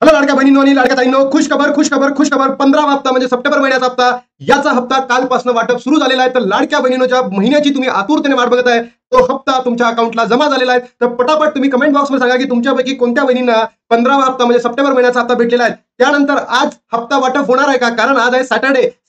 Hello लाडक्या बहिणींनो आणि लाडक्या ताईंनो, खुश खबर 15वा हप्ता म्हणजे सप्टेंबर महिन्याचा हप्ता, याचा हप्ता कालपासून वाटप सुरू झालेला आहे. तर लाडक्या बहिणींनो, ज्या महिन्याची तुम्ही आतुरतेने वाट बघत आहे तो हप्ता तुमच्या अकाउंटला जमा झालेला आहे. तर पटापट तुम्ही कमेंट बॉक्समध्ये सांगा की तुमच्यापैकी कोणत्या बहिणींना 15वा हप्ता म्हणजे सप्टेंबर महिन्याचा हप्ता भेटलेला आहे. त्यानंतर आज हप्ता वाटप होणार आहे का? कारण आज आहे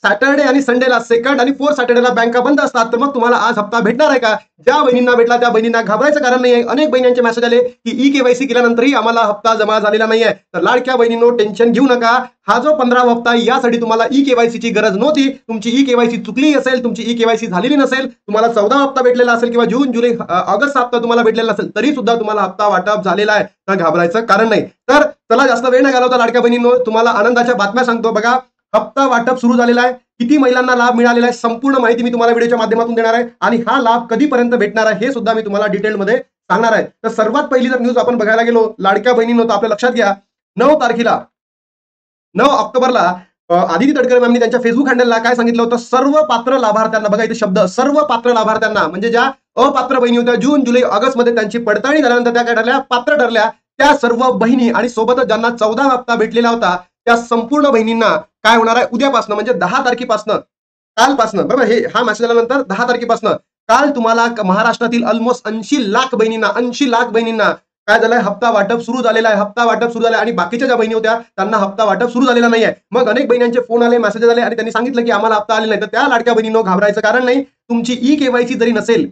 सॅटर्डे आणि संडेला, सेकंड आणि फोर्थ सॅटर्डेला बँका बंद असतात. तर मग तुम्हाला आज हप्ता भेटणार आहे का? ज्या बहिणींना भेटला त्या बहिणींना घाबरायचं कारण नाही आहे. अनेक बहिणींचे मेसेज आले की ई-केवायसी केल्यानंतरही आम्हाला हप्ता जमा झालेला नाहीये. तर लाडक्या बहिणींनो, टेन्शन घेऊ नका. हा जो 15वा हप्ता यासाठी तुम्हाला ई-केवायसीची गरज नव्हती. तुमची ई-केवायसी चुकली असेल, तुमची ई-केवायसी झालेली नसेल, तुम्हाला 14 हप्ता भेटलेला असेल किंवा जून, जुलै, ऑगस्ट हप्ता तुम्हाला भेटलेला असेल, तरी सुद्धा तुम्हाला हप्ता वाटप झालेला आहे. तर घाबरायचं कारण नाही. तर चला जास्त वेळ न घालवता लाडक्या बहिणींनो, तुम्हाला आनंदाच्या बातम्या सांगतो. बघा, हप्ता वाटप सुरू झालेला आहे. किती महिलांना लाभ मिळालेला आहे संपूर्ण माहिती मी तुम्हाला व्हिडिओच्या माध्यमातून देणार आहे आणि हा लाभ कधीपर्यंत भेटणार आहे हे सुद्धा मी तुम्हाला डिटेलमध्ये सांगणार आहे. तर सर्वात पहिली जर न्यूज आपण बघायला गेलो लाडक्या बहिणींनो, तर आपल्या लक्षात घ्या, 9 ऑक्टोबरला आदिती तटकरे मॅमनी त्यांच्या फेसबुक हँडलला काय सांगितलं होतं? सर्व पात्र लाभार्थ्यांना, बघा इथे शब्द, सर्व पात्र लाभार्थ्यांना, म्हणजे ज्या अपात्र बहिणी होत्या जून, जुलै, ऑगस्ट मध्ये त्यांची पडताळणी झाल्यानंतर त्या काय ठरल्या? पात्र ठरल्या. त्या सर्व बहिणी आणि सोबतच ज्यांना 14 हप्ता भेटलेला होता त्या संपूर्ण बहिणींना काय होणार आहे? उद्यापासून म्हणजे 10 तारखेपासून, कालपासून, बरोबर, हा मेसेज आल्यानंतर 10 तारखेपासून काल तुम्हाला महाराष्ट्रातील ऑलमोस्ट 80 लाख बहिणींना काय झालंय? हप्ता वाटप सुरू झालेला आहे. हप्ता वाटप सुरू झाला आणि बाकीच्या ज्या बहिणी होत्या त्यांना हप्ता वाटप सुरू झालेला नाहीये. मग अनेक बहिणींचे फोन आले, मेसेजेस आले आणि त्यांनी सांगितलं की आम्हाला हप्ता आलेला नाही. तर त्या लाडक्या बहिणींनो, घाबरायचं कारण नाही. तुमची ई-केवायसी जरी नसेल,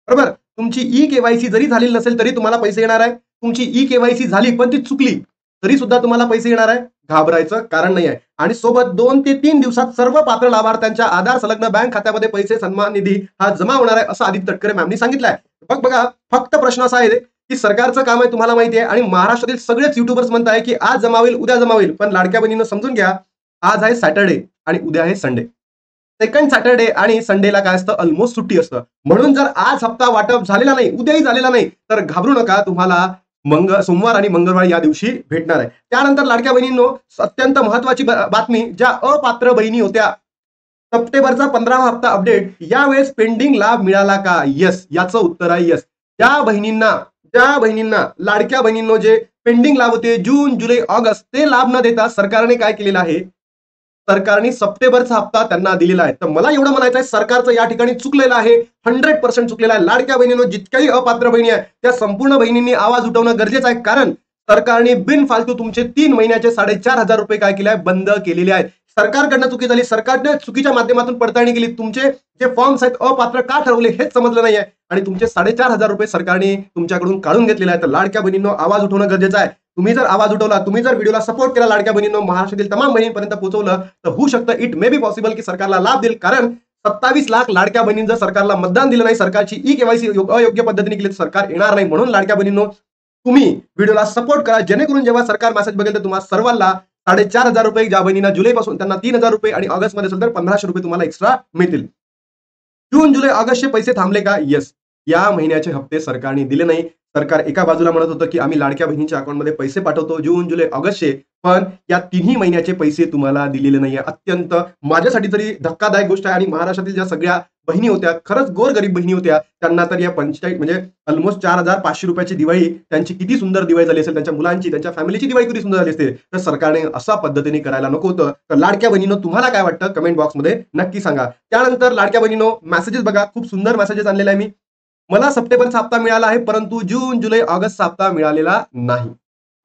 बरोबर, तुमची ई-केवायसी जरी झालेली नसेल तरी तुम्हाला पैसे येणार आहे. तुमची ई-केवायसी झाली पण ती चुकली तरी सुद्धा तुम्हाला पैसे येणार आहे. घाबरायचं कारण नाही आहे. आणि सोबत 2 ते 3 दिवसात सर्व पात्र लाभार्थ्यांच्या आधार संलग्न बँक खात्यामध्ये पैसे सन्मान निधी हा जमा होणार आहे, असं आदित्य तटकरे मॅमनी सांगितलंय. बघा, फक्त प्रश्न असा आहे की सरकारचं काम आहे, तुम्हाला माहिती आहे, आणि महाराष्ट्रातील सगळेच युट्यूबर्स म्हणताय की आज जमा होईल, उद्या जमा होईल. पण लाडक्या बहिणींनो समजून घ्या, आज आहे सॅटर्डे आणि उद्या आहे संडे. सेकंड सॅटर्डे आणि संडेला काय असतं? ऑलमोस्ट सुट्टी असतं. म्हणून जर आज हप्ता वाटप झालेला नाही, उद्याही झालेला नाही, तर घाबरू नका. तुम्हाला सोमवार आणि मंगळवार या दिवशी भेटणार आहे. त्यानंतर लाडक्या बहिणींनो, अत्यंत महत्वाची बातमी, ज्या अपात्र बहिणी होत्या, सप्टेंबरचा 15वा हप्ता अपडेट, यावेळेस पेंडिंग लाभ मिळाला का? यस, याचं उत्तर आहे यस. ज्या बहिणींना लाडक्या बहिणींनो जे पेंडिंग लाभ होते जून, जुलै, ऑगस्ट, ते लाभ न देता सरकारने काय केलेलं आहे? सरकारने सप्टेंबरचा हप्ता त्यांना दिलेला आहे. तर मला एवढं म्हणायचं आहे, सरकारचं या ठिकाणी चुकलेलं आहे, 100% चुकलेलं आहे. लाडक्या बहिणींनो, जितक्याही अपात्र बहिणी आहेत त्या संपूर्ण बहिणींनी आवाज उठवणं गरजेचं आहे. कारण सरकारने बिनफालतू तुमचे 3 महिन्याचे 4,500 रुपये काय केले आहे? बंद केलेले आहेत. सरकारकडनं चुकी झाली, सरकारने चुकीच्या माध्यमातून पडताळणी केली, तुमचे जे फॉर्म्स आहेत अपात्र का ठरवले हेच समजलं नाहीये आणि तुमचे 4,500 रुपये सरकारने तुमच्याकडून काढून घेतलेले आहेत. तर लाडक्या बहिणींनो, आवाज उठवणं गरजेचं आहे. तुम्ही जर आवाज उठवला, तुम्ही जर व्हिडिओला सपोर्ट केला, लाडक्या बहिणींनो, महाराष्ट्रातील तमाम बहिणींपर्यंत पोहोचवलं, तर होऊ शकतं, इट मे बी पॉसिबल की सरकारला लाभ देईल. कारण 27 लाख लाडक्या बहिणींनी जर सरकारला मतदान दिलं नाही, सरकारची ई-केवायसी अयोग्य पद्धतीने केली, तर सरकार येणार नाही. म्हणून लाडक्या बहिणींनो, तुम्ही व्हिडिओला सपोर्ट करा, जेणेकरून जेव्हा सरकार मेसेज बघेल तर तुम्हाला सर्वांना 4,500 रुपये, ज्या बहिणींना जुलैपासून त्यांना 3,000 रुपये आणि ऑगस्ट मध्ये असेल तर 1,500 रुपये तुम्हाला एक्स्ट्रा मिळतील. जून, जुलै, ऑगस्टचे पैसे थांबले का? येस, या महिन्याचे हप्ते सरकारने दिले नाही. सरकार एका बाजूला म्हणत होतं की आम्ही लाडक्या बहिणींच्या अकाउंटमध्ये पैसे पाठवतो जून, जुलै, ऑगस्टचे, पण या तिन्ही महिन्याचे पैसे तुम्हाला दिलेले नाहीये. अत्यंत माझ्यासाठी तरी धक्कादायक गोष्ट आहे. आणि महाराष्ट्रातील ज्या सगळ्या बहिणी होत्या, खरंच गोरगरीब बहिणी होत्या, त्यांना तर या 45 म्हणजे ऑलमोस्ट 4,500 रुपयाची दिवाळी, त्यांची किती सुंदर दिवाळी झाली असेल, त्यांच्या मुलांची, त्यांच्या फॅमिलीची दिवाळी किती सुंदर झाली असते. तर सरकारने अशा पद्धतीने करायला नको होतं. तर लाडक्या बहिणींनो, तुम्हाला काय वाटतं कमेंट बॉक्समध्ये नक्की सांगा. त्यानंतर लाडक्या बहिणींनो, मेसेजेस बघा, खूप सुंदर मेसेजेस आणलेले आहे मी. मला सप्टेंबरचा हप्ता मिळाला आहे, परंतु जून, जुलै, ऑगस्टचा हप्ता मिळालेला नाही.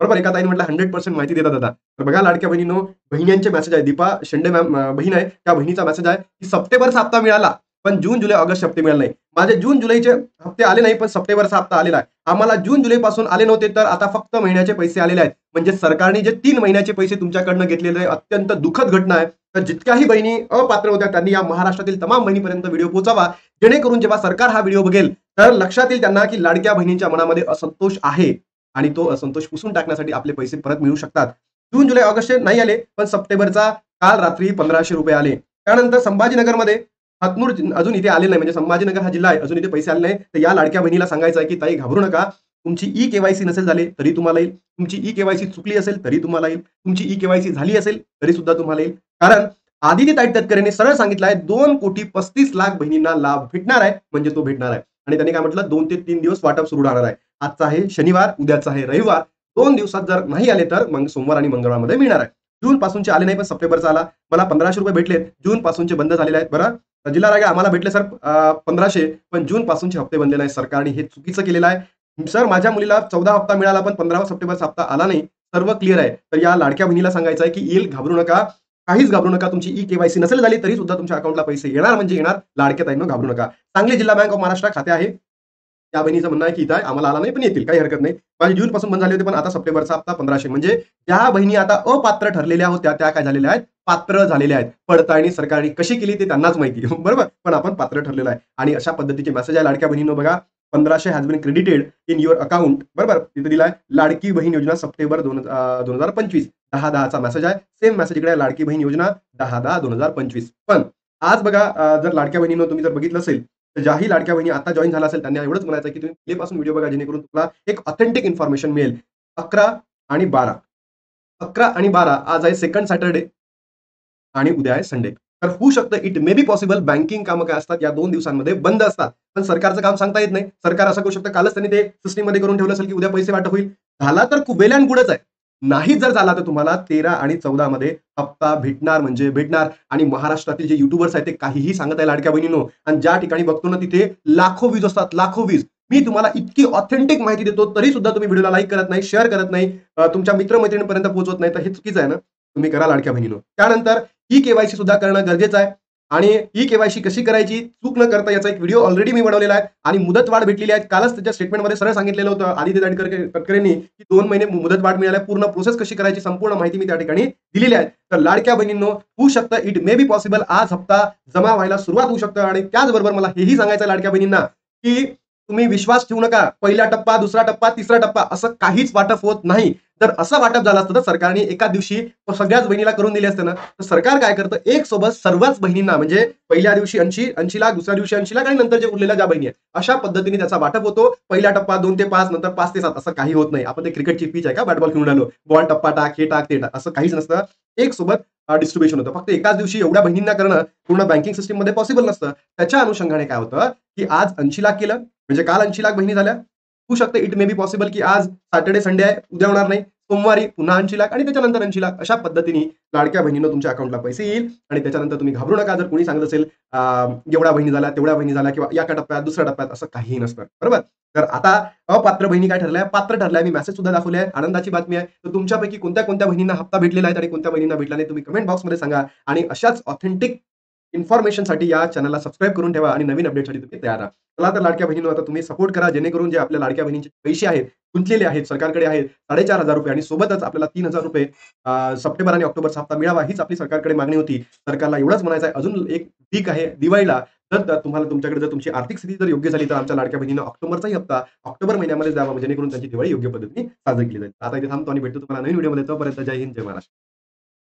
बरोबर, एका ताईने म्हटलं 100% माहिती देतात दादा. तर बघा लाडक्या बहिणींनो, बहिणींचे मेसेज आहे. दीपा शेंडे मॅम बहीण आहे, त्या बहिणीचा मेसेज आहे की सप्टेंबरचा हप्ता मिळाला पण जून, जुलै, ऑगस्ट हप्ते मिळाले नाही. माझे जून, जुलैचे हप्ते आले नाही पण सप्टेंबरचा हप्ता आलेला आहे. आम्हाला जून, जुलै पासून आले नव्हते, तर आता फक्त महिन्याचे पैसे आलेले आहेत. म्हणजे सरकारने जे 3 महिन्याचे पैसे तुमच्याकडनं घेतलेले आहे, अत्यंत दुःखद घटना आहे. तर जितक्याही बहिणी अपात्र होत्या त्यांनी या महाराष्ट्रातील तमाम बहिणीपर्यंत व्हिडिओ पोहोचावा, जेणेकरून जेव्हा सरकार हा व्हिडिओ बघेल तर लक्षात येईल त्यांना की लाडक्या बहिणींच्या मनामध्ये असंतोष आहे आणि तो असंतोष पुसून टाकण्यासाठी आपले पैसे परत मिळू शकतात. जून, जुलै, ऑगस्ट नाही आले, पण सप्टेंबरचा काल रात्री 1,500 रुपये आले. त्यानंतर संभाजीनगरमध्ये हातनूर अजून इथे आले नाही, म्हणजे संभाजीनगर हा जिल्हा आहे, अजून इथे पैसे आले नाही. तर या लाडक्या बहिणीला सांगायचं आहे की ताई घाबरू नका, तुमची ई-केवायसी नसेल झाली तरी तुम्हाला येईल, तुमची ई-केवायसी चुकली असेल तरी तुम्हाला येईल, तुमची ई-केवायसी झाली असेल तरी सुद्धा तुम्हाला येईल. कारण आदिती तटकरेंनी सरळ सांगितलं आहे 2,35,00,000 बहिणींना लाभ भेटणार आहे, म्हणजे तो भेटणार आहे. आणि त्यांनी काय म्हटलं, 2 ते 3 दिवस वाटप सुरू राहणार आहे. आजचा आहे शनिवार, उद्याचा आहे रविवार, 2 दिवसात जर नाही आले तर मग सोमवार आणि मंगळवारमध्ये मिळणार आहे. जून पासूनचे आले नाही, पण सप्टेंबरचा आला. मला ₹1500 भेटलेत. जून पासूनचे बंद झालेले आहेत बरं. जिल्हा रायगड आम्हाला भेटले सर 1500, पण जून पासूनचे हप्ते बनले नाही. सरकारने हे चुकीचं केलेलं आहे. सर माझ्या मुलीला 14 हप्ता मिळाला, पण 15 सप्टेंबरचा हप्ता आला नाही. सर्व क्लिअर आहे. तर या लाडक्या बहिणीला सांगायचं आहे की येईल, घाबरू नका. काहीच घाबरू नका. तुमची ई-केवायसी नसेल झाली तरी सुद्धा तुमच्या अकाउंटला पैसे येणार म्हणजे येणार. लाडक्या ताईंनो घाबरू नका. सांगली जिल्हा बँक ऑफ महाराष्ट्र खाते आहे. त्या बहिणीचं म्हणणं आहे की इथं आहे, आम्हाला आला नाही पण येतील, काही हरकत नाही. माझी जून पासून बंद झाले होते, पण आता सप्टेंबरचा हप्ता 1500. म्हणजे ज्या बहिणी आता अपात्र ठरलेल्या होत्या त्या काय झालेल्या आहेत, पात्र झालेल्या आहेत. पडताळणी सरकारने कशी केली ते त्यांनाच माहिती बरोबर, पण आपण पात्र ठरलेलो आहे. आणि अशा पद्धतीचे मेसेज आहे लाडक्या बहिणींनो बघा. 1500 has been credited in your account, बरोबर. तिथे दिलाय लाडकी बहीण योजना सप्टेंबर 2025 10/10चा मेसेज आहे. सेम मेसेज इकडे लाडकी बहीण योजना 10/10/2025. पण आज बघा जर लाडक्या बहिणींनो तुम्ही जर बघितलं असेल, तर ज्याही लाडक्या बहिणी आता जॉईन झाला असेल त्यांना एवढंच म्हणायचं की तुम्ही पहिलेपासून व्हिडिओ बघा, जेणेकरून तुम्हाला एक ऑथेंटिक इन्फॉर्मेशन मिळेल. 11 आणि 12 11 आणि 12 आज आहे सेकंड सॅटर्डे आणि उद्या आहे संडे. तर होऊ शकतं, it may be possible banking कामं काय असतात या 2 दिवसांमध्ये बंद असतात. पण सरकारचं काम सांगता येत नाही. सरकार असं करू शकतं, कालच त्यांनी ते सिस्टममध्ये करून ठेवलं असेल की उद्या पैसे वाटप होईल. झाला तर खूप वेल अँड गुडच आहे. नाही जर झाला तर तुम्हाला 13 आणि 14 मध्ये हप्ता भेटणार म्हणजे भेटणार. आणि महाराष्ट्रातील जे युट्यूबर्स आहेत ते काहीही सांगत आहे लाडक्या बहिणींनो, आणि ज्या ठिकाणी बघतो ना तिथे लाखो व्ह्यूज असतात, लाखो व्ह्यूज. मी तुम्हाला इतकी ऑथेंटिक माहिती देतो तरी सुद्धा तुम्ही व्हिडिओला लाईक करत नाही, शेअर करत नाही, तुमच्या मित्रमैत्रिणींपर्यंत पोहोचवत नाही, तर हे चुकीचं आहे ना. तुम्ही करा लाडक्या बहिणींनो. त्यानंतर ई-केवायसी सुद्धा करणं गरजेचं आहे. आणि ई-केवायसी कशी करायची चूक न करता याचा एक व्हिडिओ ऑलरेडी मी बनवलेला आहे आणि मुदतवाढ भेटलेली आहे. कालच त्याच्या स्टेटमेंटमध्ये सरळ सांगितलेलं होतं आदित्य तटकरेंनी की 2 महिने मुदतवाढ मिळाल्या. पूर्ण प्रोसेस कशी करायची संपूर्ण माहिती मी त्या ठिकाणी दिलेली आहे. तर लाडक्या बहिणींनो होऊ शकतं, इट मे बी पॉसिबल आज हप्ता जमा व्हायला सुरुवात होऊ शकतं. आणि त्याचबरोबर मला हेही सांगायचं लाडक्या बहिणींना की तुम्ही विश्वास ठेवू नका. पहिला टप्पा, दुसरा टप्पा, तिसरा टप्पा असं काहीच वाटप होत नाही. जर असं वाटप झालं असतं तर सरकारने एका दिवशी सगळ्याच बहिणीला करून दिले असते ना. तर सरकार काय करतं, एक सोबत सर्वच बहिणींना म्हणजे पहिल्या दिवशी 80 लाख, दुसऱ्या दिवशी 80 लाख आणि नंतर जे उरलेल्या ज्या बहिणी आहेत अशा पद्धतीने त्याचा वाटप होतो. पहिला टप्पा 2 ते 5, नंतर 5 ते 7 असं काही होत नाही. आपण ते क्रिकेटची पिच आहे का, बॅट बॉल खेळून आलो, बॉल टप्पा टाक, हे टाक, ते टाक, असं काहीच नसतं. एक सोबत डिस्ट्रीब्युशन होतं. फक्त एकाच दिवशी एवढ्या बहिणींना करणं पूर्ण बँकिंग सिस्टम मध्ये पॉसिबल नसतं. त्याच्या अनुषंगाने काय होतं की आज 80 लाख केलं म्हणजे काल 80 लाख बहिणी झाल्या. होऊ शकतं, इट मे बी पॉसिबल की आज सॅटर्डे संडे आहे, उद्या होणार नाही, सोमवारी पुन्हा 80 लाख आणि त्याच्यानंतर 80 लाख. अशा पद्धतीने लाडक्या बहिणींनो तुमच्या अकाउंटला पैसे येईल. आणि त्याच्यानंतर तुम्ही घाबरू नका. जर कोणी सांगत असेल एवढ्या बहिणी झाल्या, तेवढ्या बहिणी झाल्या किंवा एका टप्प्यात, दुसऱ्या टप्प्यात, असं काहीही नसतं, बरोबर. तर आता अपात्र बहिणी काय ठरल्या, पात्र ठरल्या. मी मेसेज सुद्धा दाखवले आहे. आनंदाची बातमी आहे. तर तुमच्यापैकी कोणत्या कोणत्या बहिणींना हप्ता भेटलेला आहे आणि कोणत्या बहिणींना भेटला नाही तुम्ही कमेंट बॉक्समध्ये सांगा. आणि अशाच ऑथेंटिक इन्फॉर्मेशनसाठी या चॅनलला सबस्क्राईब करून ठेवा आणि नवीन अपडेटसाठी तुम्ही तयार राहा. चला तर लाडक्या बहिणींनो आता तुम्ही सपोर्ट करा, जेणेकरून जे आपल्या लाडक्या बहिणींचे पैसे आहेत गुंतलेले आहेत सरकारकडे आहेत ₹4,500 आणि सोबतच आपल्याला ₹3,000 सप्टेंबर आणि ऑक्टोबरचा हप्ता मिळावा हीच आपली सरकारकडे मागणी होती. सरकारला एवढंच म्हणायचं आहे, अजून एक वीक आहे दिवाळीला. तर तुम्हाला तुमच्याकडे जर तुमची आर्थिक स्थिती जर योग्य झाली तर आमच्या लाडक्या बहिणींना ऑक्टोबरचाही हप्ता ऑक्टोबर महिन्यामध्ये द्यावा, जेणेकरून त्यांची दिवाळी योग्य पद्धतीने साजरी केली जाईल. आता इथे थांबतो आणि भेटतो तुम्हाला नवीन व्हिडिओमध्ये. तोपर्यंत जय हिंद, जय महाराष्ट्र.